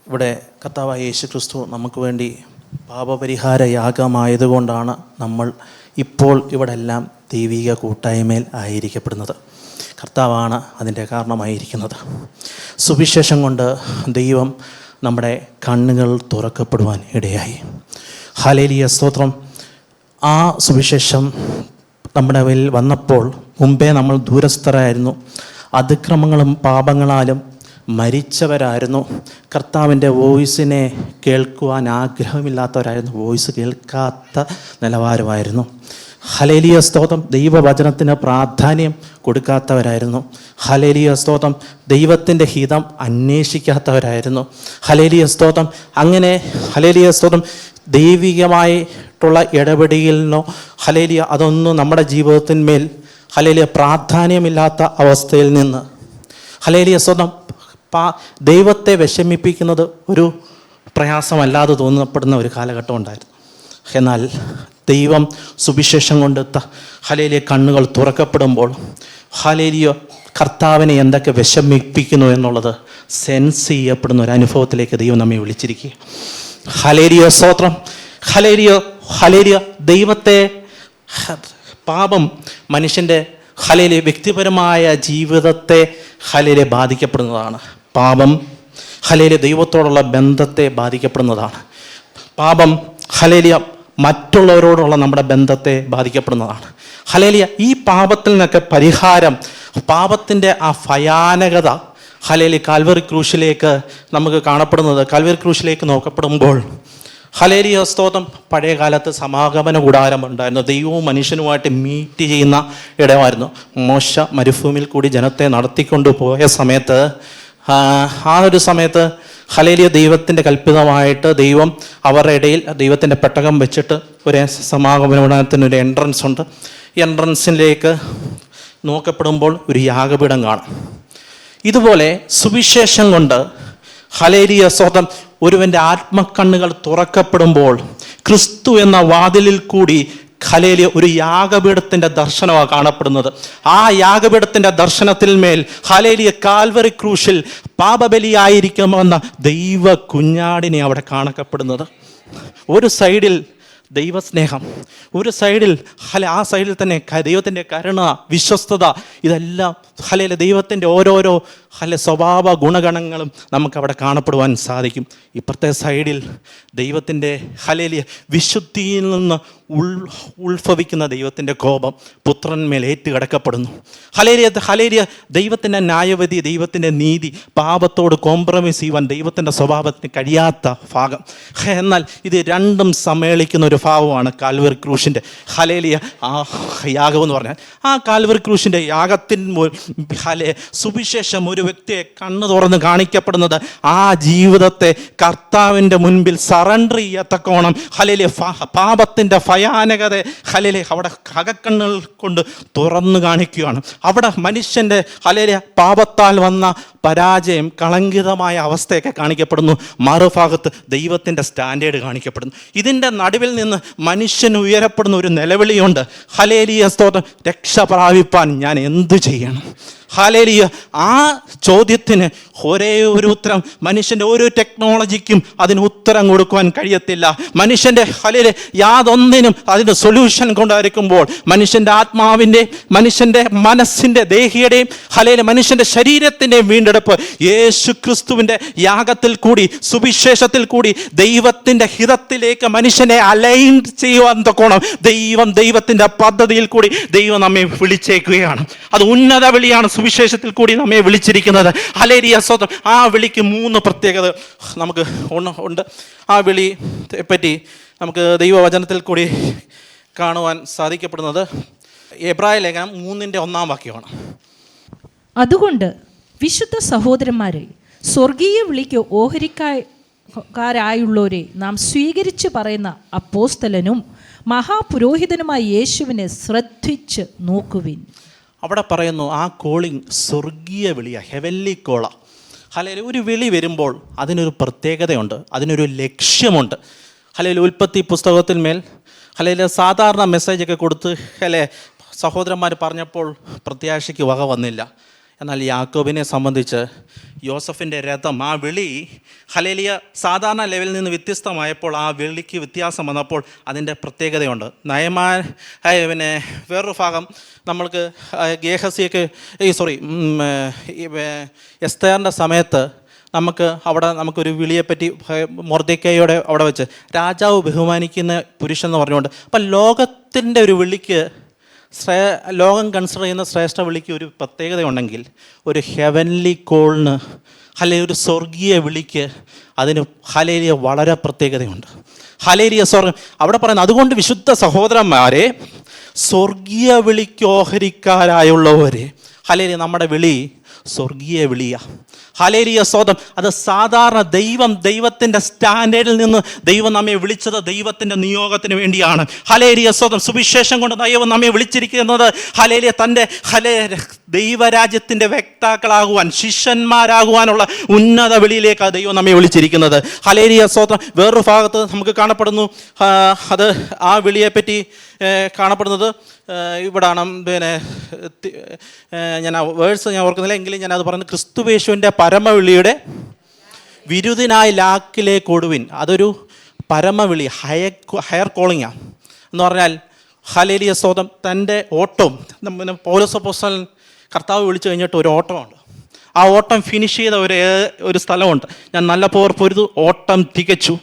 ഇവിടെ കർത്താവായ യേശു ക്രിസ്തു നമുക്ക് വേണ്ടി പാപപരിഹാര യാഗമായതുകൊണ്ടാണ് നമ്മൾ ഇപ്പോൾ ഇവിടെ എല്ലാം ദൈവിക കൂട്ടായ്മയിൽ ആയിരിക്കപ്പെടുന്നത്. കർത്താവാണ് അതിൻ്റെ കാരണമായിരിക്കുന്നത്. സുവിശേഷം കൊണ്ട് ദൈവം നമ്മുടെ കണ്ണുകൾ തുറക്കപ്പെടുവാൻ ഇടയായി. ഹല്ലേലൂയ, സ്തോത്രം. ആ സുവിശേഷം നമ്മുടെ മേൽ വന്നപ്പോൾ മുമ്പേ നമ്മൾ ദൂരസ്ഥരായിരുന്നു, അതിക്രമങ്ങളും പാപങ്ങളാലും മരിച്ചവരായിരുന്നു, കർത്താവിൻ്റെ വോയിസിനെ കേൾക്കുവാൻ ആഗ്രഹമില്ലാത്തവരായിരുന്നു, വോയിസ് കേൾക്കാത്ത നിലവാരമായിരുന്നു. ഹല്ലേലൂയ, സ്തോത്രം. ദൈവവചനത്തിന് പ്രാധാന്യം കൊടുക്കാത്തവരായിരുന്നു. ഹല്ലേലൂയ, സ്തോത്രം. ദൈവത്തിൻ്റെ ഹിതം അന്വേഷിക്കാത്തവരായിരുന്നു. ഹല്ലേലൂയ, സ്തോത്രം. അങ്ങനെ ഹല്ലേലൂയ, സ്തോത്രം, ദൈവികമായിട്ടുള്ള ഇടപെടലിനോ ഹല്ലേലൂയ അതൊന്നും നമ്മുടെ ജീവിതത്തിന്മേൽ ഹല്ലേലൂയ പ്രാധാന്യമില്ലാത്ത അവസ്ഥയിൽ നിന്ന് ഹല്ലേലൂയ, സ്തോത്രം, ദൈവത്തെ വിഷമിപ്പിക്കുന്നത് ഒരു പ്രയാസമല്ലാതെ തോന്നപ്പെടുന്ന ഒരു കാലഘട്ടം ഉണ്ടായിരുന്നു. എന്നാൽ ദൈവം സുവിശേഷം കൊണ്ട് ഹല്ലേലൂയ കണ്ണുകൾ തുറക്കപ്പെടുമ്പോൾ ഹല്ലേലൂയ കർത്താവിനെ എന്തൊക്കെ വിഷമിപ്പിക്കുന്നു എന്നുള്ളത് സെൻസ് ചെയ്യപ്പെടുന്ന ഒരു അനുഭവത്തിലേക്ക് ദൈവം നമ്മെ വിളിച്ചിരിക്കുക. ഹല്ലേലൂയ, സ്തോത്രം. Hallelujah, hallelujah. ദൈവത്തെ പാപം മനുഷ്യൻ്റെ ഹല്ലേലൂയ വ്യക്തിപരമായ ജീവിതത്തെ ഹല്ലേലൂയ ബാധിക്കപ്പെടുന്നതാണ്. പാപം ഹല്ലേലൂയ ദൈവത്തോടുള്ള ബന്ധത്തെ ബാധിക്കപ്പെടുന്നതാണ്. പാപം ഹല്ലേലൂയ മറ്റുള്ളവരോടുള്ള നമ്മുടെ ബന്ധത്തെ ബാധിക്കപ്പെടുന്നതാണ്. ഹല്ലേലൂയ ഈ പാപത്തിൽ നിന്നൊക്കെ പരിഹാരം, പാപത്തിൻ്റെ ആ ഭയാനകത ഹല്ലേലൂയ കാൽവറി ക്രൂശിലേക്ക് നമുക്ക് കാണപ്പെടുന്നത്. കാൽവറി ക്രൂശിലേക്ക് നോക്കപ്പെടുമ്പോൾ ഹല്ലേലൂയ, സ്തോത്രം, പഴയ കാലത്ത് സമാഗമന കൂടാരം ഉണ്ടായിരുന്നു. ദൈവവും മനുഷ്യനുമായിട്ട് മീറ്റ് ചെയ്യുന്ന ഇടമായിരുന്നു. മോശ മരുഭൂമിയിൽ കൂടി ജനത്തെ നടത്തിക്കൊണ്ട് പോയ സമയത്ത് ആ ഒരു സമയത്ത് ഹല്ലേലൂയ ദൈവത്തിൻ്റെ കൽപ്പിതമായിട്ട് ദൈവം അവരുടെ ഇടയിൽ ദൈവത്തിൻ്റെ പെട്ടകം വെച്ചിട്ട് ഒരു സമാഗമന കൂടാരത്തിനൊരു എൻട്രൻസ് ഉണ്ട്. ഈ എൻട്രൻസിലേക്ക് നോക്കപ്പെടുമ്പോൾ ഒരു യാഗപീഠം കാണാം. ഇതുപോലെ സുവിശേഷം കൊണ്ട് ഹല്ലേലൂയ, സ്തോത്രം, ഒരുവൻ്റെ ആത്മക്കണ്ണുകൾ തുറക്കപ്പെടുമ്പോൾ ക്രിസ്തു എന്ന വാതിലിൽ കൂടി ഹല്ലേലൂയ ഒരു യാഗപീഠത്തിൻ്റെ ദർശനമാണ് കാണപ്പെടുന്നത്. ആ യാഗപീഠത്തിൻ്റെ ദർശനത്തിൽ മേൽ ഹല്ലേലൂയ കാൽവറി ക്രൂശിൽ പാപബലിയായിരിക്കുമെന്ന ദൈവ കുഞ്ഞാടിനെ അവിടെ കാണപ്പെടുന്നത്. ഒരു സൈഡിൽ ദൈവസ്നേഹം, ഒരു സൈഡിൽ ആ സൈഡിൽ തന്നെ ദൈവത്തിൻ്റെ കരുണ, വിശ്വസ്തത, ഇതെല്ലാം ഹല്ലേലൂയ ദൈവത്തിൻ്റെ ഓരോരോ സ്വഭാവ ഗുണഗണങ്ങളും നമുക്കവിടെ കാണപ്പെടുവാൻ സാധിക്കും. ഇപ്പുറത്തെ സൈഡിൽ ദൈവത്തിൻ്റെ ഹല്ലേലൂയ വിശുദ്ധിയിൽ നിന്ന് ഉത്ഭവിക്കുന്ന ദൈവത്തിൻ്റെ കോപം പുത്രന്മേൽ ഏറ്റുകിടക്കപ്പെടുന്നു. ഹല്ലേലൂയ ദൈവത്തിൻ്റെ ന്യായവിധി, ദൈവത്തിൻ്റെ നീതി, പാപത്തോട് കോംപ്രമൈസ് ചെയ്യുവാൻ ദൈവത്തിൻ്റെ സ്വഭാവത്തിന് കഴിയാത്ത ഭാഗം. എന്നാൽ ഇത് രണ്ടും സമ്മേളിക്കുന്ന ഒരു ഭാവമാണ് കാൽവറി ക്രൂശിൻ്റെ ഹല്ലേലൂയ ആ യാഗം എന്ന് പറഞ്ഞാൽ. ആ കാൽവറി ക്രൂശിൻ്റെ യാഗത്തിൻ സുവിശേഷം ഒരു വ്യക്തിയെ കണ്ണു തുറന്ന് കാണിക്കപ്പെടുന്നത് ആ ജീവിതത്തെ കർത്താവിൻ്റെ മുൻപിൽ സറണ്ടർ ചെയ്യത്തക്കോണം ഹല്ലേലൂയ പാപത്തിൻ്റെ ഭയാനകത ഹല്ലേലൂയ അവിടെ അകക്കണ്ണുകൾ കൊണ്ട് തുറന്നു കാണിക്കുകയാണ്. അവിടെ മനുഷ്യൻ്റെ ഹല്ലേലൂയ പാപത്താൽ വന്ന പരാജയം, കളങ്കിതമായ അവസ്ഥയൊക്കെ കാണിക്കപ്പെടുന്നു. മറുഭാഗത്ത് ദൈവത്തിൻ്റെ സ്റ്റാൻഡേർഡ് കാണിക്കപ്പെടുന്നു. ഇതിൻ്റെ നടുവിൽ നിന്ന് മനുഷ്യൻ ഉയരപ്പെടുന്ന ഒരു നിലവിളിയുണ്ട്. ഹല്ലേലൂയ, സ്തോത്രം, രക്ഷ പ്രാപിപ്പാൻ ഞാൻ എന്തു ചെയ്യണം? ഹല്ലേലൂയ ആ ചോദ്യത്തിന് ഒരേ ഒരു ഉത്തരം, മനുഷ്യൻ്റെ ഓരോ ടെക്നോളജിക്കും അതിന് ഉത്തരം കൊടുക്കുവാൻ കഴിയത്തില്ല. മനുഷ്യൻ്റെ ഹല്ലേലൂയ യാതൊന്നിനും അതിൻ്റെ സൊല്യൂഷൻ കൊണ്ടായിരിക്കുമ്പോൾ മനുഷ്യൻ്റെ ആത്മാവിൻ്റെ, മനുഷ്യൻ്റെ മനസ്സിൻ്റെ, ദേഹിയുടെയും ഹല്ലേലൂയ മനുഷ്യൻ്റെ ശരീരത്തിൻ്റെയും വീണ്ടെടുപ്പ് യേശു ക്രിസ്തുവിൻ്റെ യാഗത്തിൽ കൂടി, സുവിശേഷത്തിൽ കൂടി ദൈവത്തിൻ്റെ ഹിതത്തിലേക്ക് മനുഷ്യനെ അലൈൻ ചെയ്യുവാൻ തക്കോണം ദൈവത്തിൻ്റെ പദ്ധതിയിൽ കൂടി ദൈവം നമ്മെ വിളിച്ചേക്കുകയാണ്. അത് ഉന്നത വിളിയാണ് സുവിശേഷത്തിൽ കൂടി നമ്മെ വിളിച്ചിരിക്കുന്നത്. ഹല്ലേലൂയ, സ്തോത്രം. ആ വിളിക്ക് 3 പ്രത്യേകത നമുക്ക് ഉണ്ട്. ആ വിളിയെ പറ്റി നമുക്ക് ദൈവവചനത്തിൽ കൂടി കാണുവാൻ സാധിക്കപ്പെടുന്നത് എബ്രായ ലേഖനം 3:1 അതുകൊണ്ട് വിശുദ്ധ സഹോദരന്മാരെ, സ്വർഗീയ വിളിക്ക് ഓഹരിക്കാരായുള്ളവരെ നാം സ്വീകരിച്ച് പറയുന്ന അപ്പോസ്തലനും മഹാപുരോഹിതനുമായ യേശുവിനെ ശ്രദ്ധിച്ച് നോക്കുവിൻ. അവിടെ പറയുന്നു ആ കോളിംഗ് സ്വർഗീയ വിളിയാണ്, ഹെവൻലി കോള. ഹല്ലേലൂയ ഒരു വിളി വരുമ്പോൾ അതിനൊരു പ്രത്യേകതയുണ്ട്, അതിനൊരു ലക്ഷ്യമുണ്ട്. ഹല്ലേലൂയ ഉൽപ്പത്തി പുസ്തകത്തിന്മേൽ ഹല്ലേലൂയ സാധാരണ മെസ്സേജൊക്കെ കൊടുത്ത് സഹോദരന്മാർ പറഞ്ഞപ്പോൾ പ്രത്യാശയ്ക്ക് വക വന്നില്ല. എന്നാൽ യാക്കോബിനെ സംബന്ധിച്ച് യോസഫിൻ്റെ രഥം, ആ വിളി ഹല്ലേലൂയ സാധാരണ ലെവലിൽ നിന്ന് വ്യത്യസ്തമായപ്പോൾ ആ വിളിക്ക് വ്യത്യാസം വന്നപ്പോൾ അതിൻ്റെ പ്രത്യേകതയുണ്ട്. പിന്നെ വേറൊരു ഭാഗം നമ്മൾക്ക് ഗേഹസിയൊക്കെ എസ്തേറിൻ്റെ സമയത്ത് നമുക്കൊരു വിളിയെപ്പറ്റി മൊർദെഖായിയുടെ അവിടെ വെച്ച് രാജാവ് ബഹുമാനിക്കുന്ന പുരുഷൻ എന്ന് പറഞ്ഞുകൊണ്ട്, അപ്പം ലോകത്തിൻ്റെ ഒരു വിളിക്ക് ലോകം കൺസിഡർ ചെയ്യുന്ന ശ്രേഷ്ഠ വിളിക്ക് ഒരു പ്രത്യേകതയുണ്ടെങ്കിൽ ഒരു ഹെവൻലി കോളിന് അല്ലെങ്കിൽ ഒരു സ്വർഗീയ വിളിക്ക് അതിന് ഹല്ലേലൂയ വളരെ പ്രത്യേകതയുണ്ട്. ഹല്ലേലൂയ സ്വർഗം അവിടെ പറയുന്നത്, അതുകൊണ്ട് വിശുദ്ധ സഹോദരന്മാരെ, സ്വർഗീയ വിളിക്ക് ഓഹരിക്കാരായുള്ളവരെ, ഹല്ലേലൂയ നമ്മുടെ വിളി സ്വർഗീയ വിളിയാണ്. ഹല്ലേലൂയ സ്തോത്രം. അത് സാധാരണ ദൈവത്തിൻ്റെ സ്റ്റാൻഡേർഡിൽ നിന്ന് ദൈവം നമ്മെ വിളിച്ചത് ദൈവത്തിൻ്റെ നിയോഗത്തിന് വേണ്ടിയാണ്. ഹല്ലേലൂയ സ്തോത്രം. സുവിശേഷം കൊണ്ട് ദൈവം നമ്മെ വിളിച്ചിരിക്കുന്നത് ഹല്ലേലൂയ തൻ്റെ ദൈവരാജ്യത്തിൻ്റെ വ്യക്താക്കളാകുവാൻ, ശിഷ്യന്മാരാകുവാനുള്ള ഉന്നത വിളിയിലേക്കാണ് ദൈവം നമ്മെ വിളിച്ചിരിക്കുന്നത്. ഹല്ലേലൂയ സ്തോത്രം. വേറൊരു ഭാഗത്ത് നമുക്ക് കാണപ്പെടുന്നു, അത് ആ വിളിയെപ്പറ്റി കാണപ്പെടുന്നത് ഇവിടാണ്. പിന്നെ ഞാൻ ആ വേഴ്സ് ഞാൻ ഓർക്കുന്നില്ല, എങ്കിലും ഞാൻ അത് പറയുന്നത്, ക്രിസ്തുയേശുവിൻ്റെ പരമവിളിയുടെ വിരുദിനായി ലാക്കിലേക്ക് ഓടുവിൻ. അതൊരു പരമവിളി, ഹയർ കോളിങ്ങാണ് എന്ന് പറഞ്ഞാൽ ഹല്ലേലൂയ സ്തോത്രം. തൻ്റെ ഓട്ടം പൗലോസ് അപ്പോസ്തലൻ കർത്താവ് വിളിച്ചു കഴിഞ്ഞിട്ട് ഒരു ഓട്ടമുണ്ട്. ആ ഓട്ടം ഫിനിഷ് ചെയ്ത ഒരു സ്ഥലമുണ്ട്. ഞാൻ നല്ല പോർ പൊരുതു ഓട്ടം തികച്ചു.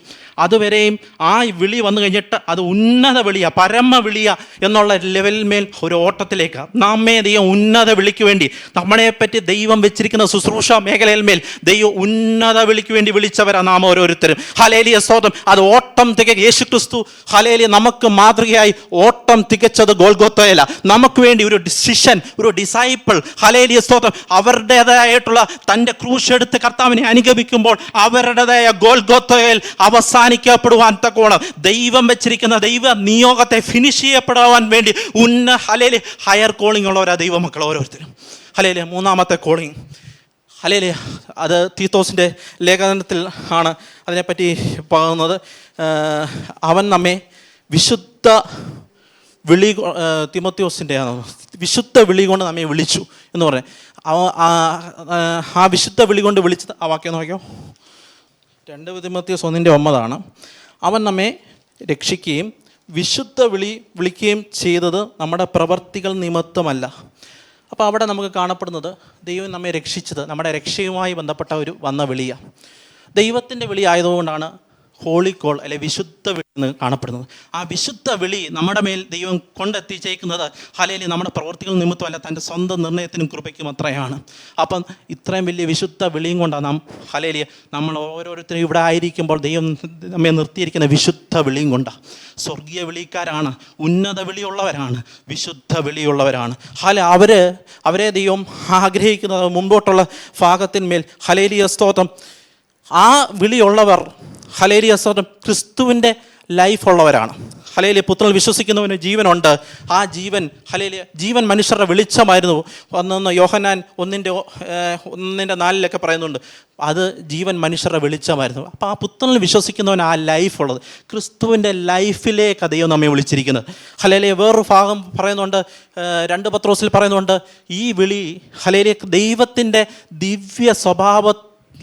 അതുവരെയും ആ വിളി വന്നു കഴിഞ്ഞിട്ട് അത് ഉന്നത വിളിയ, പരമ വിളിയ എന്നുള്ള ലെവലിൽ മേൽ ഒരു ഓട്ടത്തിലേക്ക് നമ്മെ ദൈവം ഉന്നത വിളിക്ക് വേണ്ടി, നമ്മളെപ്പറ്റി ദൈവം വെച്ചിരിക്കുന്ന ശുശ്രൂഷ മേഖലയിൽ മേൽ ദൈവം ഉന്നത വിളിക്ക് വേണ്ടി വിളിച്ചവരാണ് നാം ഓരോരുത്തരും. ഹല്ലേലൂയ സ്തോത്രം. അത് ഓട്ടം യേശു ക്രിസ്തു ഹല്ലേലൂയ നമുക്ക് മാതൃകയായി ഓട്ടം തികച്ചത് ഗോൽഗോത്തയില. നമുക്ക് വേണ്ടി ഒരു ശിഷ്യൻ, ഒരു ഡിസൈപ്പിൾ, ഹല്ലേലൂയ സ്തോത്രം, അവരുടേതായിട്ടുള്ള തൻ്റെ ക്രൂശ് എടുത്ത് കർത്താവിനെ അനുഗമിക്കുമ്പോൾ അവരുടേതായ ഗോൽഗോത്തയിൽ അവസാനിക്കപ്പെടുവാൻ തക്കോണം ദൈവം വെച്ചിരിക്കുന്ന ദൈവ നിയോഗത്തെ ഫിനിഷ് ചെയ്യപ്പെടുവാൻ വേണ്ടി ഹല്ലേലൂയ ഹയർ കോളിംഗ് ഉള്ളവരാ ദൈവമക്കൾ ഓരോരുത്തരും. ഹല്ലേലൂയ മൂന്നാമത്തെ കോളിംഗ്, ഹല്ലേലൂയ അത് തീത്തോസിൻ്റെ ലേഖനത്തിൽ ആണ് അതിനെപ്പറ്റി പറയുന്നത്. അവൻ നമ്മെ വിശുദ്ധ വിളി, തിമോത്തിയോസിൻ്റെ വിശുദ്ധ വിളി കൊണ്ട് നമ്മെ വിളിച്ചു എന്ന് പറഞ്ഞത്. ആ വിശുദ്ധ വിളി കൊണ്ട് വിളിച്ചത് ആ വാക്യം നോക്കിയോ, 2 തിമോത്തിയോസ് 1:9. അവൻ നമ്മെ രക്ഷിക്കുകയും വിശുദ്ധ വിളിക്കുകയും ചെയ്തത് നമ്മുടെ പ്രവർത്തികൾ നിമിത്തമല്ല. അപ്പോൾ അവിടെ നമുക്ക് കാണപ്പെടുന്നത് ദൈവം നമ്മെ രക്ഷിച്ചത് നമ്മുടെ രക്ഷയുമായി ബന്ധപ്പെട്ട ഒരു വന്ന വിളിയാണ്. ദൈവത്തിൻ്റെ വിളി ആയതുകൊണ്ടാണ് ഹോളി കോൾ അല്ലെ വിശുദ്ധ വിളി എന്ന് കാണപ്പെടുന്നത്. ആ വിശുദ്ധ വിളി നമ്മുടെ മേൽ ദൈവം കൊണ്ടെത്തിച്ചേക്കുന്നത് ഹല്ലേലൂയ നമ്മുടെ പ്രവർത്തികൾ നിമിത്തമല്ല, തൻ്റെ സ്വന്തം നിർണയത്തിനും കൃപയ്ക്കും അത്രയാണ്. അപ്പം ഇത്രയും വലിയ വിശുദ്ധ വിളിയും കൊണ്ടാണ് നാം ഹല്ലേലൂയ നമ്മൾ ഓരോരുത്തരും ഇവിടെ ആയിരിക്കുമ്പോൾ ദൈവം നമ്മെ നിർത്തിയിരിക്കുന്ന വിശുദ്ധ വിളിയും കൊണ്ടാണ്. സ്വർഗീയ വിളിക്കാരാണ്, ഉന്നത വിളിയുള്ളവരാണ്, വിശുദ്ധ വിളിയുള്ളവരാണ്. അവരെ ദൈവം ആഗ്രഹിക്കുന്നത് മുമ്പോട്ടുള്ള ഭാഗത്തിന്മേൽ ഹല്ലേലൂയ സ്തോത്രം. ആ വിളിയുള്ളവർ ഹല്ലേലൂയ സ്തോത്രം ക്രിസ്തുവിൻ്റെ ലൈഫുള്ളവരാണ്. ഹല്ലേലൂയ പുത്രനിൽ വിശ്വസിക്കുന്നവന് ജീവനുണ്ട്. ആ ഹല്ലേലൂയ ജീവൻ മനുഷ്യരുടെ വെളിച്ചമായിരുന്നു അന്നെന്ന് യോഹന്നാൻ 1:4 പറയുന്നുണ്ട്. അത് ജീവൻ മനുഷ്യരുടെ വെളിച്ചമായിരുന്നു. അപ്പോൾ ആ പുത്രനിൽ വിശ്വസിക്കുന്നവൻ ആ ലൈഫുള്ളത്, ക്രിസ്തുവിൻ്റെ ലൈഫിലേക്ക് ദൈവം നമ്മെ വിളിച്ചിരിക്കുന്നത്. ഹല്ലേലൂയ വേറൊരു ഭാഗം പറയുന്നുണ്ട്, 2 പത്രോസിൽ പറയുന്നുണ്ട്, ഈ വിളി ഹല്ലേലൂയ ദൈവത്തിൻ്റെ ദിവ്യ സ്വഭാവ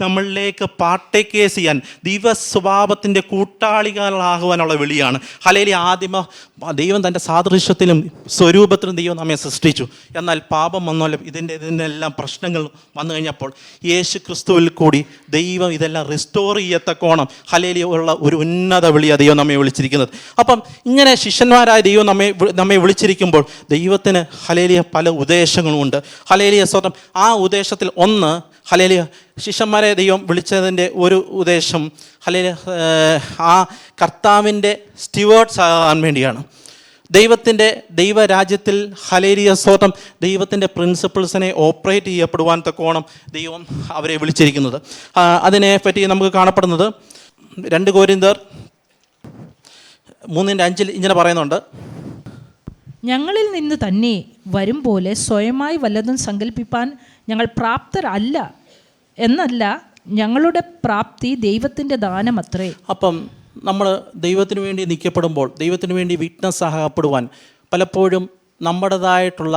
നമ്മളിലേക്ക് പാർട്ടേക്കേഴ്സ് ചെയ്യാൻ, ദൈവ സ്വഭാവത്തിൻ്റെ കൂട്ടാളികളാകുവാനുള്ള വിളിയാണ്. ഹല്ലേലൂയ ദൈവം തൻ്റെ സാദൃശ്യത്തിലും സ്വരൂപത്തിലും ദൈവം നമ്മെ സൃഷ്ടിച്ചു. എന്നാൽ പാപം വന്നല്ലോ, ഇതിനെല്ലാം പ്രശ്നങ്ങൾ വന്നു കഴിഞ്ഞപ്പോൾ യേശു ക്രിസ്തുവിൽ കൂടി ദൈവം ഇതെല്ലാം റിസ്റ്റോർ ചെയ്യത്തക്കോണം ഹല്ലേലൂയ ഉള്ള ഒരു ഉന്നത വിളിയാണ് ദൈവം നമ്മെ വിളിച്ചിരിക്കുന്നത്. അപ്പം ഇങ്ങനെ ശിഷ്യന്മാരായ ദൈവം നമ്മെ വിളിച്ചിരിക്കുമ്പോൾ ദൈവത്തിന് ഹല്ലേലൂയ പല ഉദ്ദേശങ്ങളുമുണ്ട്. ഹല്ലേലൂയ സ്തോത്രം. ആ ഉദ്ദേശത്തിൽ ഒന്ന് ഹല്ലേലൂയ ശിഷ്യന്മാരെ ദൈവം വിളിച്ചതിൻ്റെ ഒരു ഉദ്ദേശം ഹല്ലേലൂയ ആ കർത്താവിൻ്റെ സ്റ്റിവേർഡ്സ് ആകാൻ വേണ്ടിയാണ്. ദൈവരാജ്യത്തിൽ ഹല്ലേലൂയ സ്തോത്രം ദൈവത്തിൻ്റെ പ്രിൻസിപ്പിൾസിനെ ഓപ്പറേറ്റ് ചെയ്യപ്പെടുവാൻ തക്കോണം ദൈവം അവരെ വിളിച്ചിരിക്കുന്നത്. അതിനെപ്പറ്റി നമുക്ക് കാണപ്പെടുന്നത് 2 കൊരിന്ത്യർ 3:5 ഇങ്ങനെ പറയുന്നുണ്ട്, ഞങ്ങളിൽ നിന്ന് തന്നെ വരും പോലെ സ്വയമായി വല്ലതും സങ്കല്പിപ്പാൻ ഞങ്ങൾ പ്രാപ്തരല്ല എന്നല്ല, ഞങ്ങളുടെ പ്രാപ്തി ദൈവത്തിൻ്റെ ദാനമത്രേ. അപ്പം നമ്മൾ ദൈവത്തിന് വേണ്ടി നിൽക്കപ്പെടുമ്പോൾ, ദൈവത്തിന് വേണ്ടി വിറ്റ്നസ് ആകപ്പെടുവാൻ പലപ്പോഴും നമ്മുടേതായിട്ടുള്ള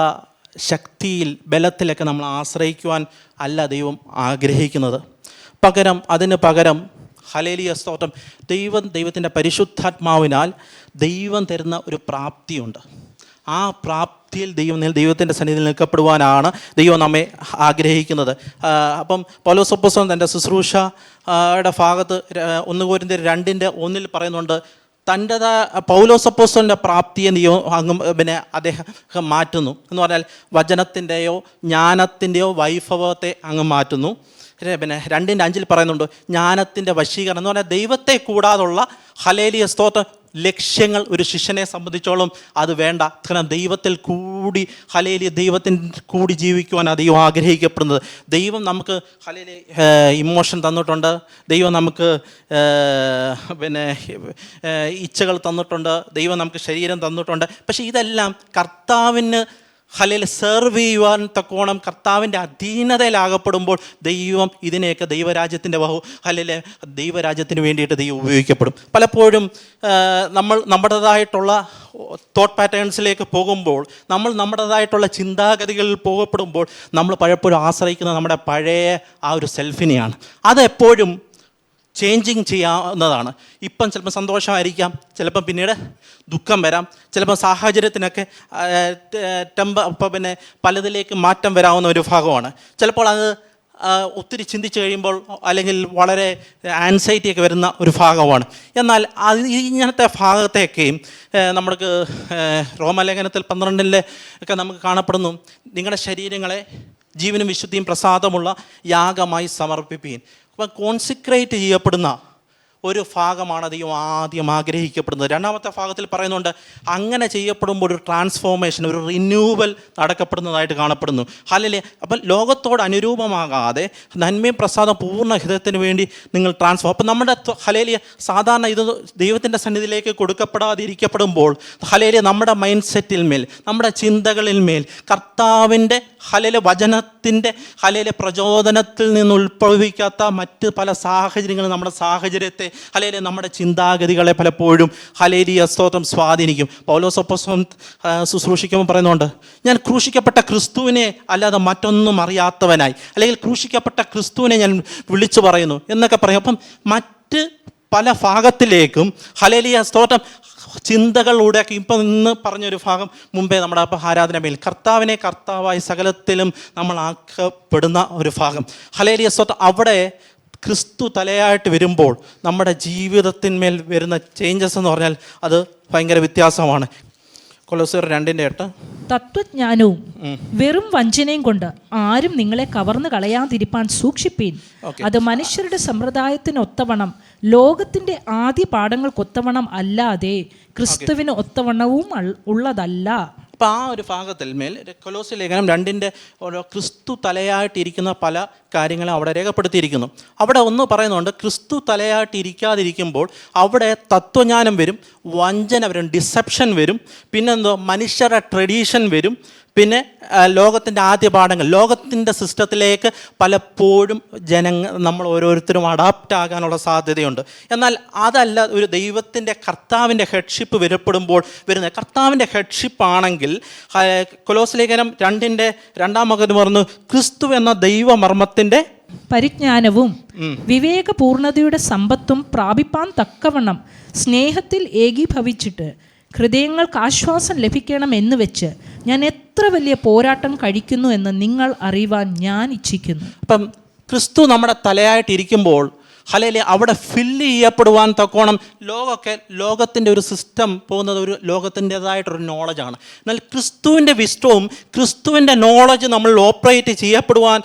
ശക്തിയിൽ ബലത്തിലൊക്കെ നമ്മൾ ആശ്രയിക്കുവാൻ അല്ല ദൈവം ആഗ്രഹിക്കുന്നത്. അതിന് പകരം ഹല്ലേലൂയ സ്തോത്രം, ദൈവത്തിൻ്റെ പരിശുദ്ധാത്മാവിനാൽ ദൈവം തരുന്ന ഒരു പ്രാപ്തിയുണ്ട്. ആ പ്രാപ്തിയിൽ ദൈവത്തിൻ്റെ സന്നിധിയിൽ നിൽക്കപ്പെടുവാനാണ് ദൈവം നമ്മെ ആഗ്രഹിക്കുന്നത്. അപ്പം പൗലോസ് അപ്പോസ്തലൻ തൻ്റെ ശുശ്രൂഷയുടെ ഭാഗത്ത് 1 കൊരിന്ത്യർ 2:1 പറയുന്നുണ്ട്, പൗലോസ് അപ്പോസ്തലൻ്റെ പ്രാപ്തിയെ അദ്ദേഹം മാറ്റുന്നു എന്ന് പറഞ്ഞാൽ വചനത്തിൻ്റെയോ ജ്ഞാനത്തിൻ്റെയോ വൈഭവത്തെ അങ്ങ് മാറ്റുന്നു. 2:5 പറയുന്നുണ്ട് ജ്ഞാനത്തിൻ്റെ വശീകരണം എന്ന് പറഞ്ഞാൽ ദൈവത്തെ കൂടാതുള്ള ഹല്ലേലൂയ സ്തോത്രം ലക്ഷ്യങ്ങൾ ഒരു ശിഷ്യനെ സംബന്ധിച്ചോളം അത് വേണ്ട. കാരണം ദൈവത്തിൽ കൂടി ഹല്ലേലൂയ ദൈവത്തിൽ കൂടി ജീവിക്കുവാൻ ദൈവം ആഗ്രഹിക്കപ്പെടുന്നത്. ദൈവം നമുക്ക് ഹല്ലേലൂയ ഇമോഷൻ തന്നിട്ടുണ്ട്, ദൈവം നമുക്ക് ഇച്ഛകൾ തന്നിട്ടുണ്ട്, ദൈവം നമുക്ക് ശരീരം തന്നിട്ടുണ്ട്. പക്ഷേ ഇതെല്ലാം കർത്താവിന് ഹല്ലേലൂയ സെർവ് ചെയ്യുവാൻ തക്കോണം കർത്താവിൻ്റെ അധീനതയിലാകപ്പെടുമ്പോൾ ദൈവം ഇതിനെയൊക്കെ ദൈവരാജ്യത്തിൻ്റെ ഹല്ലേലൂയ ദൈവരാജ്യത്തിന് വേണ്ടിയിട്ട് ദൈവം ഉപയോഗിക്കപ്പെടും. പലപ്പോഴും നമ്മൾ നമ്മുടേതായിട്ടുള്ള തോട്ട് പാറ്റേൺസിലേക്ക് പോകുമ്പോൾ, നമ്മൾ നമ്മുടേതായിട്ടുള്ള ചിന്താഗതികളിൽ പോകപ്പെടുമ്പോൾ നമ്മൾ പലപ്പോഴും ആശ്രയിക്കുന്നത് നമ്മുടെ പഴയ ആ ഒരു സെൽഫിനെയാണ്. അതെപ്പോഴും ചേഞ്ചിങ് ചെയ്യാവുന്നതാണ്. ഇപ്പം ചിലപ്പോൾ സന്തോഷമായിരിക്കാം, ചിലപ്പം പിന്നീട് ദുഃഖം വരാം, ചിലപ്പോൾ സാഹചര്യത്തിനൊക്കെ പലതിലേക്ക് മാറ്റം വരാവുന്ന ഒരു ഭാഗമാണ്. ചിലപ്പോൾ അത് ഒത്തിരി ചിന്തിച്ച് കഴിയുമ്പോൾ അല്ലെങ്കിൽ വളരെ ആൻസൈറ്റിയൊക്കെ വരുന്ന ഒരു ഭാഗമാണ്. എന്നാൽ ഇങ്ങനത്തെ ഭാഗത്തെയൊക്കെയും നമ്മൾക്ക് റോമലേഖനത്തിൽ 12 ഒക്കെ നമുക്ക് കാണപ്പെടുന്നു, നിങ്ങളുടെ ശരീരങ്ങളെ ജീവനും വിശുദ്ധിയും പ്രസാദമുള്ള യാഗമായി സമർപ്പിപ്പീൻ. അപ്പം കോൺസിക്രേറ്റ് ചെയ്യപ്പെടുന്ന ഒരു ഭാഗമാണ് ദൈവം ആദ്യം ആഗ്രഹിക്കപ്പെടുന്നത്. 2ാമത്തെ ഭാഗത്തിൽ പറയുന്നുണ്ട്, അങ്ങനെ ചെയ്യപ്പെടുമ്പോൾ ഒരു ട്രാൻസ്ഫോർമേഷൻ, ഒരു റിന്യൂവൽ നടക്കപ്പെടുന്നതായിട്ട് കാണപ്പെടുന്നു. ഹല്ലേലൂയ. അപ്പം ലോകത്തോട് അനുരൂപമാകാതെ നന്മയും പ്രസാദം പൂർണ്ണ ഹിതത്തിന് വേണ്ടി നിങ്ങൾ അപ്പം നമ്മുടെ ഹല്ലേലൂയ സാധാരണ ഇത് ദൈവത്തിൻ്റെ സന്നിധിയിലേക്ക് കൊടുക്കപ്പെടാതിരിക്കപ്പെടുമ്പോൾ ഹല്ലേലൂയ നമ്മുടെ മൈൻഡ് സെറ്റിൽ മേൽ, നമ്മുടെ ചിന്തകളിൽ മേൽ കർത്താവിൻ്റെ ഹല്ലേലൂയ വചനത്തിൻ്റെ ഹല്ലേലൂയ പ്രചോദനത്തിൽ നിന്ന് ഉത്ഭവിക്കാത്ത മറ്റ് പല സാഹചര്യങ്ങളും നമ്മുടെ സാഹചര്യത്തെ ഹല്ലേലൂയ നമ്മുടെ ചിന്താഗതികളെ പലപ്പോഴും ഹല്ലേലൂയ സ്തോത്രം സ്വാധീനിക്കും. പൗലോസ് അപ്പോസ്തലൻ ശുശ്രൂഷിക്കുമ്പോൾ പറയുന്നുണ്ട്, ഞാൻ ക്രൂശിക്കപ്പെട്ട ക്രിസ്തുവിനെ അല്ലാതെ മറ്റൊന്നും അറിയാത്തവനായി, അല്ലെങ്കിൽ ക്രൂശിക്കപ്പെട്ട ക്രിസ്തുവിനെ ഞാൻ വിളിച്ചു പറയുന്നു എന്നൊക്കെ പറയും. അപ്പം മറ്റ് പല ഭാഗത്തിലേക്കും ഹല്ലേലൂയ സ്തോത്രം ചിന്തകളിലൂടെയൊക്കെ ഇപ്പം ഇന്ന് പറഞ്ഞൊരു ഭാഗം മുമ്പേ നമ്മുടെ ആരാധനമേൽ കർത്താവിനെ കർത്താവായി സകലത്തിലും നമ്മൾ ആക്കപ്പെടുന്ന ഒരു ഭാഗം ഹല്ലേലൂയ സ്തോത്രം. അവിടെ ക്രിസ്തു തലയായിട്ട് വരുമ്പോൾ നമ്മുടെ ജീവിതത്തിന്മേൽ വരുന്ന ചേഞ്ചസ് എന്ന് പറഞ്ഞാൽ അത് ഭയങ്കര വ്യത്യാസമാണ്. കൊലോസ്യർ 2:8 തത്വജ്ഞാനവും വെറും വഞ്ചനയും കൊണ്ട് ആരും നിങ്ങളെ കവർന്നു കളയാതിരിപ്പാൻ സൂക്ഷിപ്പീൻ. അത് മനുഷ്യരുടെ സമ്പ്രദായത്തിന് ഒത്തവണ്ണം, ലോകത്തിന്റെ ആദ്യ പാഠങ്ങൾക്കൊത്തവണ്ണം അല്ലാതെ ക്രിസ്തുവിന് ഒത്തവണ്ണവും ഉള്ളതല്ല. അപ്പോൾ ആ ഒരു ഭാഗത്തിൽ മേൽ കൊലോസ്യ ലേഖനം 2 ഓരോ ക്രിസ്തു തലയായിട്ടിരിക്കുന്ന പല കാര്യങ്ങളും അവിടെ രേഖപ്പെടുത്തിയിരിക്കുന്നു. അവിടെ ഒന്ന് പറയുന്നുണ്ട്, ക്രിസ്തു തലയായിട്ടിരിക്കാതിരിക്കുമ്പോൾ അവിടെ തത്വജ്ഞാനം വരും, വഞ്ചന വരും, ഡിസെപ്ഷൻ വരും, പിന്നെന്തോ മനുഷ്യരുടെ ട്രഡീഷൻ വരും, പിന്നെ ലോകത്തിൻ്റെ ആദ്യ പാഠങ്ങൾ, ലോകത്തിൻ്റെ സിസ്റ്റത്തിലേക്ക് പലപ്പോഴും നമ്മൾ ഓരോരുത്തരും അഡാപ്റ്റ് ആകാനുള്ള സാധ്യതയുണ്ട്. എന്നാൽ അതല്ല ഒരു ദൈവത്തിൻ്റെ കർത്താവിൻ്റെ ഹെഡ്ഷിപ്പ് വരുമ്പോൾ വരുന്നത്. കർത്താവിൻ്റെ ഹെഡ്ഷിപ്പാണെങ്കിൽ കൊലോസ്യ ലേഖനം 2:2 പറഞ്ഞു, ക്രിസ്തു എന്ന ദൈവമർമ്മത്തിൻ്റെ പരിജ്ഞാനവും വിവേകപൂർണതയുടെ സമ്പത്തും പ്രാപിപ്പാൻ തക്കവണ്ണം സ്നേഹത്തിൽ ഏകീഭവിച്ചിട്ട് ഹൃദയങ്ങൾക്ക് ആശ്വാസം ലഭിക്കണം എന്ന് വെച്ച് ഞാൻ എത്ര വലിയ പോരാട്ടം കഴിക്കുന്നു എന്ന് നിങ്ങൾ അറിയുവാൻ ഞാൻ ഇച്ഛിക്കുന്നു. അപ്പം ക്രിസ്തു നമ്മുടെ തലയായിട്ടിരിക്കുമ്പോൾ ഹല്ലേലൂയ അവിടെ ഫില്ല് ചെയ്യപ്പെടുവാൻ തക്കോണം ലോകത്തിൻ്റെ ഒരു സിസ്റ്റം പോകുന്നത് ഒരു ലോകത്തിൻ്റെതായിട്ടൊരു നോളജാണ്. എന്നാൽ ക്രിസ്തുവിൻ്റെ വിസ്റ്റവും ക്രിസ്തുവിൻ്റെ നോളജ് നമ്മൾ ഓപ്പറേറ്റ് ചെയ്യപ്പെടുവാൻ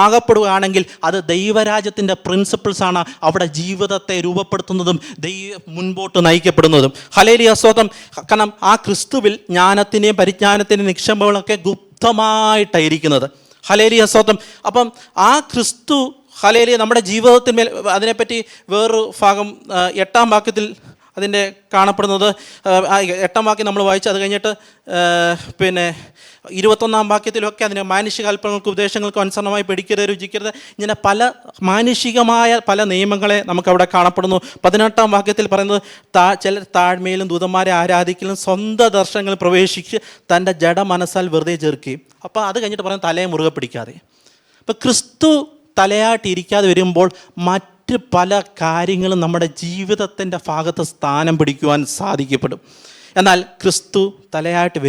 ആകപ്പെടുകയാണെങ്കിൽ അത് ദൈവരാജ്യത്തിൻ്റെ പ്രിൻസിപ്പിൾസാണ് അവിടെ ജീവിതത്തെ രൂപപ്പെടുത്തുന്നതും മുൻപോട്ട് നയിക്കപ്പെടുന്നതും. ഹല്ലേലൂയ സ്തോത്രം. കാരണം ആ ക്രിസ്തുവിൽ ജ്ഞാനത്തിൻ്റെയും പരിജ്ഞാനത്തിൻ്റെയും നിക്ഷേപങ്ങളൊക്കെ ഗുപ്തമായിട്ടായിരിക്കുന്നത്. ഹല്ലേലൂയ സ്തോത്രം. അപ്പം ആ ക്രിസ്തു ഹല്ലേലൂയ നമ്മുടെ ജീവിതത്തിന്മേൽ, അതിനെപ്പറ്റി വേറൊരു ഭാഗം 8-ാം വാക്യത്തിൽ അതിൻ്റെ കാണപ്പെടുന്നത് 8-ാം വാക്യം നമ്മൾ വായിച്ച് അത് കഴിഞ്ഞിട്ട് 21-ാം വാക്യത്തിലൊക്കെ അതിന് മാനുഷിക കൽപ്പനകൾക്ക് ഉപദേശങ്ങൾക്ക് അനുസരണമായി പിടിക്കരുത്, രുചിക്കരുത്, ഇങ്ങനെ പല മാനുഷികമായ പല നിയമങ്ങളെ നമുക്കവിടെ കാണപ്പെടുന്നു. 18-ാം വാക്യത്തിൽ പറയുന്നത് ചിലർ താഴ്മയിലും ദൂതന്മാരെ ആരാധിക്കലും സ്വന്തം ദർശനങ്ങളിൽ പ്രവേശിച്ച് തൻ്റെ ജഡ മനസ്സാൽ വെറുതെ ചേർക്കുകയും. അപ്പോൾ അത് കഴിഞ്ഞിട്ട് പറയുന്നത് തലയെ മുറുകെ പിടിക്കാതെ. അപ്പോൾ ക്രിസ്തു തലയായിട്ടിരിക്കാതെ വരുമ്പോൾ മറ്റ് പല കാര്യങ്ങളും നമ്മുടെ ജീവിതത്തിൻ്റെ ഭാഗത്ത് സ്ഥാനം പിടിക്കുവാൻ സാധിക്കപ്പെടും. എന്നാൽ ക്രിസ്തു തലയായിട്ട്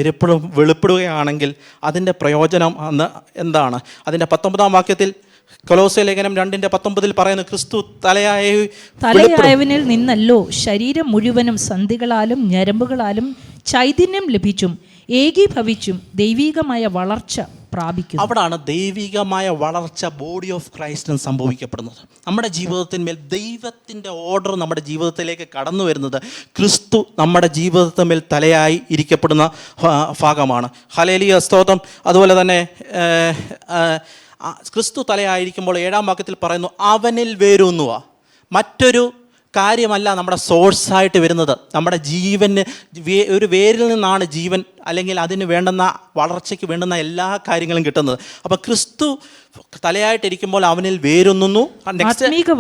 വെളിപ്പെടുകയാണെങ്കിൽ അതിൻ്റെ പ്രയോജനം എന്താണ്? അതിൻ്റെ 19-ാം വാക്യത്തിൽ കൊലോസ്യ ലേഖനം 2:19 പറയുന്നു, ക്രിസ്തു തലയായവനിൽ നിന്നല്ലോ ശരീരം മുഴുവനും സന്ധികളാലും ഞരമ്പുകളാലും ചൈതന്യം ലഭിച്ചും ഏകീഭവിച്ചും ദൈവികമായ വളർച്ച പ്രാപിക്കും. അവിടാണ് ദൈവികമായ വളർച്ച ബോഡി ഓഫ് ക്രൈസ്റ്റിന് സംഭവിക്കപ്പെടുന്നത്. നമ്മുടെ ജീവിതത്തിന്മേൽ ദൈവത്തിൻ്റെ ഓർഡർ നമ്മുടെ ജീവിതത്തിലേക്ക് കടന്നു വരുന്നത് ക്രിസ്തു നമ്മുടെ ജീവിതത്തിന്മേൽ തലയായി ഇരിക്കപ്പെടുന്ന ഭാഗമാണ്. ഹല്ലേലൂയ, സ്തോത്രം. അതുപോലെ തന്നെ ക്രിസ്തു തലയായിരിക്കുമ്പോൾ 7-ാം വാക്യത്തിൽ പറയുന്നു, അവനിൽ വേരൂന്നുക. മറ്റൊരു കാര്യമല്ല നമ്മുടെ സോഴ്സായിട്ട് വരുന്നത്. നമ്മുടെ ജീവന് ഒരു വേരിൽ നിന്നാണ് ജീവൻ അല്ലെങ്കിൽ അതിന് വേണ്ടുന്ന വളർച്ചയ്ക്ക് വേണ്ടുന്ന എല്ലാ കാര്യങ്ങളും കിട്ടുന്നത്. അപ്പോൾ ക്രിസ്തു തലയായിട്ടിരിക്കുമ്പോൾ അവനിൽ വേരൊന്നുന്നു, ആത്മീക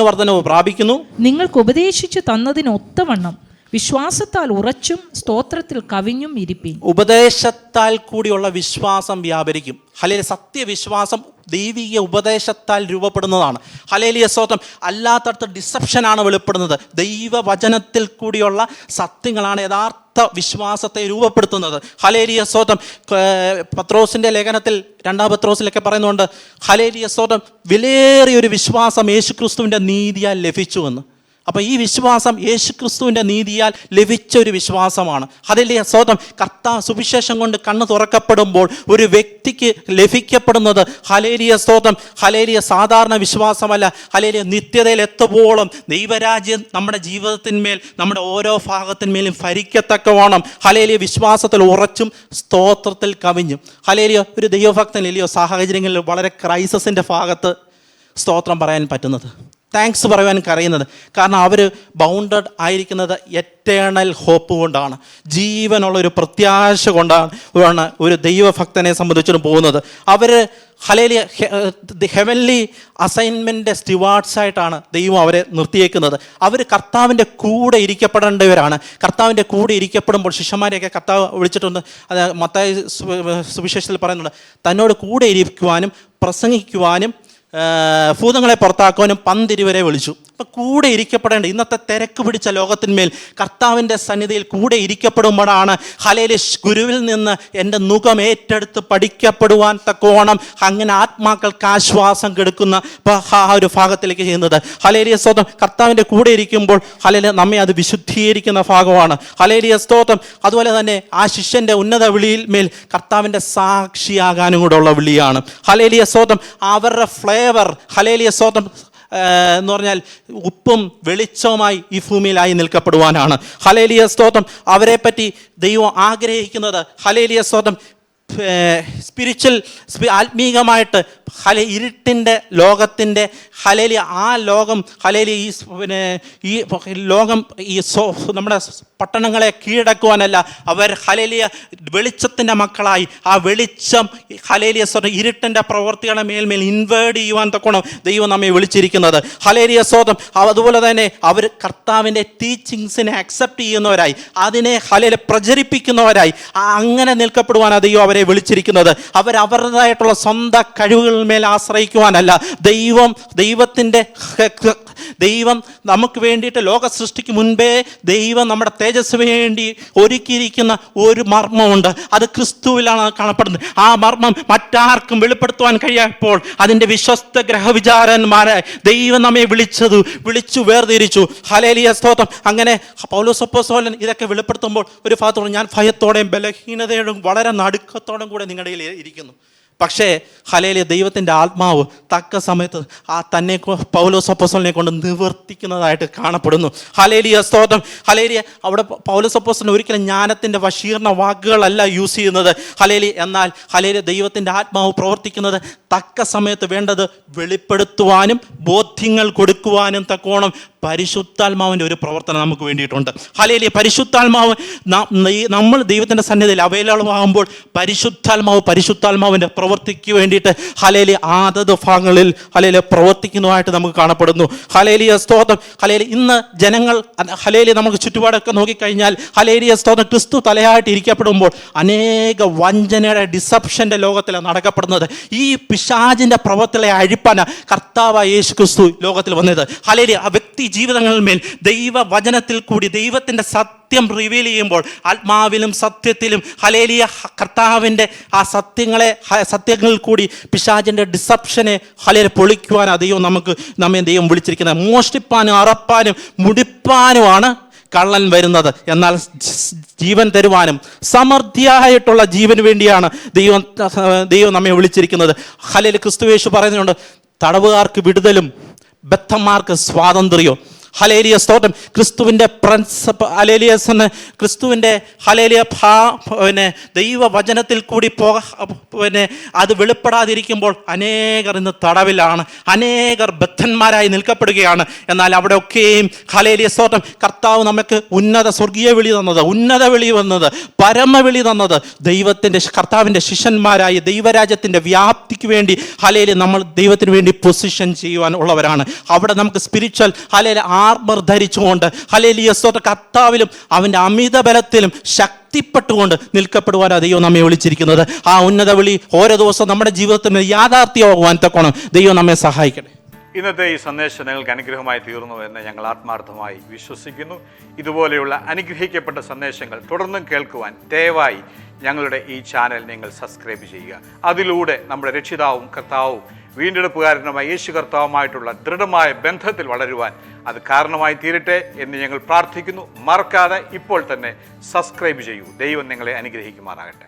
വർധന പ്രാപിക്കുന്നു. നിങ്ങൾക്ക് ഉപദേശിച്ചു തന്നതിനൊത്തവണ്ണം വിശ്വാസത്താൽ ഉറച്ചും സ്തോത്രത്തിൽ കവിഞ്ഞും ഇരിപ്പിൻ. ഉപദേശത്താൽ കൂടിയുള്ള വിശ്വാസം വ്യാപരിക്കും. ഹല്ലേലൂയ. സത്യവിശ്വാസം ദൈവിക ഉപദേശത്താൽ രൂപപ്പെടുന്നതാണ്. ഹല്ലേലൂയ, സ്തോത്രം. അല്ലാത്തടത്ത് ഡിസപ്ഷനാണ് വെളിപ്പെടുന്നത്. ദൈവവചനത്തിൽ കൂടിയുള്ള സത്യങ്ങളാണ് യഥാർത്ഥ വിശ്വാസത്തെ രൂപപ്പെടുത്തുന്നത്. ഹല്ലേലൂയ, സ്തോത്രം. പത്രോസിൻ്റെ ലേഖനത്തിൽ 2 പത്രോസിലൊക്കെ പറയുന്നുണ്ട്, ഹല്ലേലൂയ, സ്തോത്രം, വിലയേറിയൊരു വിശ്വാസം യേശുക്രിസ്തുവിൻ്റെ നീതിയാൽ ലഭിച്ചുവെന്ന്. അപ്പോൾ ഈ വിശ്വാസം യേശുക്രിസ്തുവിൻ്റെ നീതിയാൽ ലഭിച്ച ഒരു വിശ്വാസമാണ്. ഹല്ലേലൂയ, സ്തോത്രം. കർത്താവ് സുവിശേഷം കൊണ്ട് കണ്ണ് തുറക്കപ്പെടുമ്പോൾ ഒരു വ്യക്തിക്ക് ലഭിക്കപ്പെടുന്നത്, ഹല്ലേലൂയ, സ്തോത്രം, ഹല്ലേലൂയ, സാധാരണ വിശ്വാസമല്ല. ഹല്ലേലൂയ, നിത്യതയിൽ എത്തുമ്പോഴും ദൈവരാജ്യം നമ്മുടെ ജീവിതത്തിന്മേൽ നമ്മുടെ ഓരോ ഭാഗത്തിന്മേലും ഭരിക്കത്തക്കവണ്ണം ഹല്ലേലൂയ വിശ്വാസത്തിൽ ഉറച്ചും സ്തോത്രത്തിൽ കവിഞ്ഞും. ഹല്ലേലൂയ, ഒരു ദൈവഭക്തനില്ലയോ സാഹചര്യങ്ങളിൽ വളരെ ക്രൈസിസിൻ്റെ ഭാഗത്ത് സ്തോത്രം പറയാൻ പറ്റുന്നത്, താങ്ക്സ് പറയുവാൻ കരയുന്നത്? കാരണം അവർ ബൗണ്ടഡ് ആയിരിക്കുന്നത് എറ്റേണൽ ഹോപ്പ് കൊണ്ടാണ്, ജീവനുള്ളൊരു പ്രത്യാശ കൊണ്ടാണ് ഒരു ദൈവഭക്തനെ സംബന്ധിച്ചിട്ട് പോകുന്നത്. അവർ ഹല്ലേലൂയ ഹെവൻലി അസൈൻമെൻറ്റ് സ്റ്റുവാർഡ്സായിട്ടാണ് ദൈവം അവരെ നിർത്തിയേക്കുന്നത്. അവർ കർത്താവിൻ്റെ കൂടെ ഇരിക്കപ്പെടേണ്ടവരാണ്. കർത്താവിൻ്റെ കൂടെ ഇരിക്കപ്പെടുമ്പോൾ ശിഷ്യന്മാരെയൊക്കെ കർത്താവ് വിളിച്ചിട്ടുണ്ട്. അത് മത്തായി സുവിശേഷത്തിൽ പറയുന്നുണ്ട്, തന്നോട് കൂടെ ഇരിക്കുവാനും പ്രസംഗിക്കുവാനും ഭൂതങ്ങളെ പുറത്താക്കുവാനും 12 വരെ വിളിച്ചു. അപ്പം കൂടെ ഇരിക്കപ്പെടേണ്ട ഇന്നത്തെ തിരക്ക് പിടിച്ച ലോകത്തിന്മേൽ കർത്താവിൻ്റെ സന്നിധിയിൽ കൂടെ ഇരിക്കപ്പെടുമ്പോഴാണ് ഹല്ലേലൂയ ഗുരുവിൽ നിന്ന് എൻ്റെ നുകം ഏറ്റെടുത്ത് പഠിക്കപ്പെടുവാൻ തക്കോണം അങ്ങനെ ആത്മാക്കൾക്ക് ആശ്വാസം കൊടുക്കുന്ന ആ ഒരു ഭാഗത്തിലേക്ക് ചെയ്യുന്നത്. ഹല്ലേലൂയ, സ്തോത്രം. കർത്താവിൻ്റെ കൂടെ ഇരിക്കുമ്പോൾ ഹല്ലേലൂയ നമ്മെ അത് വിശുദ്ധീകരിക്കുന്ന ഭാഗമാണ്. ഹല്ലേലൂയ, സ്തോത്രം. അതുപോലെ തന്നെ ആ ശിഷ്യൻ്റെ ഉന്നത വിളിയിൽ മേൽ കർത്താവിൻ്റെ സാക്ഷിയാകാനും കൂടെ ഉള്ള വിളിയാണ്. ഹല്ലേലൂയ, സ്തോത്രം. അവരുടെ ഫ്ലേവർ, ഹല്ലേലൂയ, സ്തോത്രം, എന്ന് പറഞ്ഞാൽ ഉപ്പും വെളിച്ചവുമായി ഈ ഭൂമിയിലായി നിൽക്കപ്പെടുവാനാണ്. ഹല്ലേലൂയ, സ്തോത്രം. അവരെപ്പറ്റി ദൈവം ആഗ്രഹിക്കുന്നത്, ഹല്ലേലൂയ, സ്തോത്രം, സ്പിരിച്വൽ ആത്മീകമായിട്ട് ഇരുട്ടിൻ്റെ ലോകത്തിൻ്റെ ഹല്ലേലൂയ ആ ലോകം ഹല്ലേലൂയ ഈ ലോകം നമ്മുടെ പട്ടണങ്ങളെ കീഴടക്കുവാനല്ല, അവർ ഹല്ലേലൂയ വെളിച്ചത്തിൻ്റെ മക്കളായി ആ വെളിച്ചം ഹല്ലേലൂയ സ്തോത്രം ഇരുട്ടിൻ്റെ പ്രവൃത്തികളുടെ മേൽമേൽ ഇൻവേർഡ് ചെയ്യുവാൻ തക്കോണം ദൈവം നമ്മെ വിളിച്ചിരിക്കുന്നത്. ഹല്ലേലൂയ, സ്തോത്രം. അതുപോലെ തന്നെ അവർ കർത്താവിൻ്റെ ടീച്ചിങ്സിനെ അക്സെപ്റ്റ് ചെയ്യുന്നവരായി അതിനെ ഹല്ലേലൂയ പ്രചരിപ്പിക്കുന്നവരായി അങ്ങനെ നിൽക്കപ്പെടുവാനാണ് ദൈവം അവരെ വിളിച്ചിരിക്കുന്നത്. അവരവരുടേതായിട്ടുള്ള സ്വന്തം കഴിവുകളിൽ മേൽ ആശ്രയിക്കുവാനല്ല, ദൈവം നമുക്ക് വേണ്ടിയിട്ട് ലോക സൃഷ്ടിക്ക് മുൻപേ ദൈവം നമ്മുടെ തേജസ്സിന് വേണ്ടി ഒരുക്കിയിരിക്കുന്ന ഒരു മർമ്മമുണ്ട്. അത് ക്രിസ്തുവിലാണ് കാണപ്പെടുന്നത്. ആ മർമ്മം മറ്റാർക്കും വെളിപ്പെടുത്തുവാൻ കഴിയാപ്പോൾ അതിൻ്റെ വിശ്വസ്ത ഗ്രഹവിചാരന്മാരെ ദൈവം നമ്മെ വിളിച്ചു വേർതിരിച്ചു. ഹല്ലേലൂയ, സ്തോത്രം. അങ്ങനെ പൗലോസ് അപ്പോസ്തലൻ ഇതൊക്കെ വെളിപ്പെടുത്തുമ്പോൾ ഒരു ഭാഗത്തോടെ ഞാൻ ഭയത്തോടെയും ബലഹീനതയോടും വളരെ നടുക്കത്തോടും കൂടെ നിങ്ങളുടെ ഇരിക്കുന്നു. പക്ഷേ ഹല്ലേലൂയ ദൈവത്തിൻ്റെ ആത്മാവ് തക്ക സമയത്ത് തന്നെ പൗലോസ് അപ്പോസ്തലനെ കൊണ്ട് നിവർത്തിക്കുന്നതായിട്ട് കാണപ്പെടുന്നു. ഹല്ലേലൂയ സ്തോത്രം. ഹല്ലേലൂയ അവിടെ പൗലോസ് അപ്പോസ്തലൻ ഒരിക്കലും ജ്ഞാനത്തിൻ്റെ വശീകരണ വാക്കുകളല്ല യൂസ് ചെയ്യുന്നത്. ഹല്ലേലൂയ എന്നാൽ ഹല്ലേലൂയ ദൈവത്തിൻ്റെ ആത്മാവ് പ്രവർത്തിക്കുന്നത് തക്ക സമയത്ത് വേണ്ടത് വെളിപ്പെടുത്തുവാനും ബോധ്യങ്ങൾ കൊടുക്കുവാനും തക്കോണം പരിശുദ്ധാത്മാവിൻ്റെ ഒരു പ്രവർത്തനം നമുക്ക് വേണ്ടിയിട്ടുണ്ട്. ഹല്ലേലൂയ പരിശുദ്ധാത്മാവ് നമ്മൾ ദൈവത്തിൻ്റെ സന്നിധിയിൽ അവൈലബിൾ ആകുമ്പോൾ പരിശുദ്ധാത്മാവിൻ്റെ പ്രവൃത്തിക്ക് വേണ്ടിയിട്ട് ഹല്ലേലൂയ അതത് ഭാഗങ്ങളിൽ ഹല്ലേലൂയ പ്രവർത്തിക്കുന്നതായിട്ട് നമുക്ക് കാണപ്പെടുന്നു. ഹല്ലേലൂയ സ്തോത്രം. ഹല്ലേലൂയ ഇന്ന് ജനങ്ങൾ ഹല്ലേലൂയ നമുക്ക് ചുറ്റുപാടൊക്കെ നോക്കിക്കഴിഞ്ഞാൽ ഹല്ലേലൂയ സ്തോത്രം ക്രിസ്തു തലയായിട്ട് ഇരിക്കപ്പെടുമ്പോൾ അനേക വഞ്ചനയുടെ ഡിസപ്ഷൻ്റെ ലോകത്തിലാണ് നടക്കപ്പെടുന്നത്. ഈ പിശാചിൻ്റെ പ്രവർത്തനങ്ങളെ അഴിപ്പാൻ കർത്താവായ യേശു ക്രിസ്തു ലോകത്തിൽ വന്നത്. ഹല്ലേലൂയ ആ വ്യക്തി ജീവിതങ്ങളിൽ ദൈവവചനത്തിൽ കൂടി ദൈവത്തിൻ്റെ സത്യം റിവീൽ ചെയ്യുമ്പോൾ ആത്മാവിലും സത്യത്തിലും ഹല്ലേലൂയ കർത്താവിൻ്റെ ആ സത്യങ്ങളിൽ കൂടി പിശാചിൻ്റെ ഡിസപ്ഷനെ ഹല്ലേലൂയ പൊളിക്കുവാനാണ് നമ്മെ ദൈവം വിളിച്ചിരിക്കുന്നത്. മോഷ്ടിപ്പാനും അറപ്പാനും മുടിപ്പാനുമാണ് കള്ളൻ വരുന്നത്. എന്നാൽ ജീവൻ തരുവാനും സമൃദ്ധിയായിട്ടുള്ള ജീവന് വേണ്ടിയാണ് ദൈവം നമ്മെ വിളിച്ചിരിക്കുന്നത്. ഹല്ലേലൂയ ക്രിസ്തുയേശു പറയുന്നുണ്ട്, തടവുകാർക്ക് വിടുതലും ബദ്ധന്മാർക്ക് സ്വാതന്ത്ര്യവും. ഹല്ലേലൂയ സ്തോത്രം. ക്രിസ്തുവിൻ്റെ ക്രിസ്തുവിൻ്റെ ഹല്ലേലൂയ ദൈവവചനത്തിൽ കൂടി അത് വെളിപ്പെടാതിരിക്കുമ്പോൾ അനേകർ ഇന്ന് തടവിലാണ്, അനേകർ ബദ്ധന്മാരായി നിൽക്കപ്പെടുകയാണ്. എന്നാൽ അവിടെ ഒക്കെയും ഹല്ലേലൂയ സ്തോത്രം കർത്താവ് നമുക്ക് സ്വർഗീയ വിളി തന്നത്, ഉന്നത വിളി വന്നത്, പരമവിളി തന്നത് കർത്താവിൻ്റെ ശിഷ്യന്മാരായി ദൈവരാജ്യത്തിൻ്റെ വ്യാപ്തിക്ക് വേണ്ടി ഹല്ലേലൂയ നമ്മൾ ദൈവത്തിന് വേണ്ടി പൊസിഷൻ ചെയ്യുവാൻ ഉള്ളവരാണ്. അവിടെ നമുക്ക് സ്പിരിച്വൽ ഹല്ലേലൂയ ആർമർ ധരിച്ചുകൊണ്ട് ഹല്ലേലൂയ സ്തോത്രം കർത്താവിലും അവൻ്റെ അമിത ബലത്തിലും ശക്തിപ്പെട്ടുകൊണ്ട് നിൽക്കപ്പെടുവാനാണ് ദൈവം നമ്മെ വിളിച്ചിരിക്കുന്നത്. ആ ഉന്നത വിളി ഓരോ ദിവസവും നമ്മുടെ ജീവിതത്തിൽ യാഥാർത്ഥ്യമാകുവാൻ തക്കോണം ദൈവം നമ്മെ സഹായിക്കട്ടെ. ഇന്നത്തെ ഈ സന്ദേശം നിങ്ങൾക്ക് അനുഗ്രഹമായി തീർന്നു എന്ന് ഞങ്ങൾ ആത്മാർത്ഥമായി വിശ്വസിക്കുന്നു. ഇതുപോലെയുള്ള അനുഗ്രഹിക്കപ്പെട്ട സന്ദേശങ്ങൾ തുടർന്നും കേൾക്കുവാൻ ദയവായി ഞങ്ങളുടെ ഈ ചാനൽ നിങ്ങൾ സബ്സ്ക്രൈബ് ചെയ്യുക. അതിലൂടെ നമ്മുടെ രക്ഷിതാവും കർത്താവും വീണ്ടെടുപ്പുകാരനുമായ യേശു കർത്താവുമായിട്ടുള്ള ദൃഢമായ ബന്ധത്തിൽ വളരുവാൻ അത് കാരണമായി തീരട്ടെ എന്ന് ഞങ്ങൾ പ്രാർത്ഥിക്കുന്നു. മറക്കാതെ ഇപ്പോൾ തന്നെ സബ്സ്ക്രൈബ് ചെയ്യൂ. ദൈവം നിങ്ങളെ അനുഗ്രഹിക്കുമാറാകട്ടെ.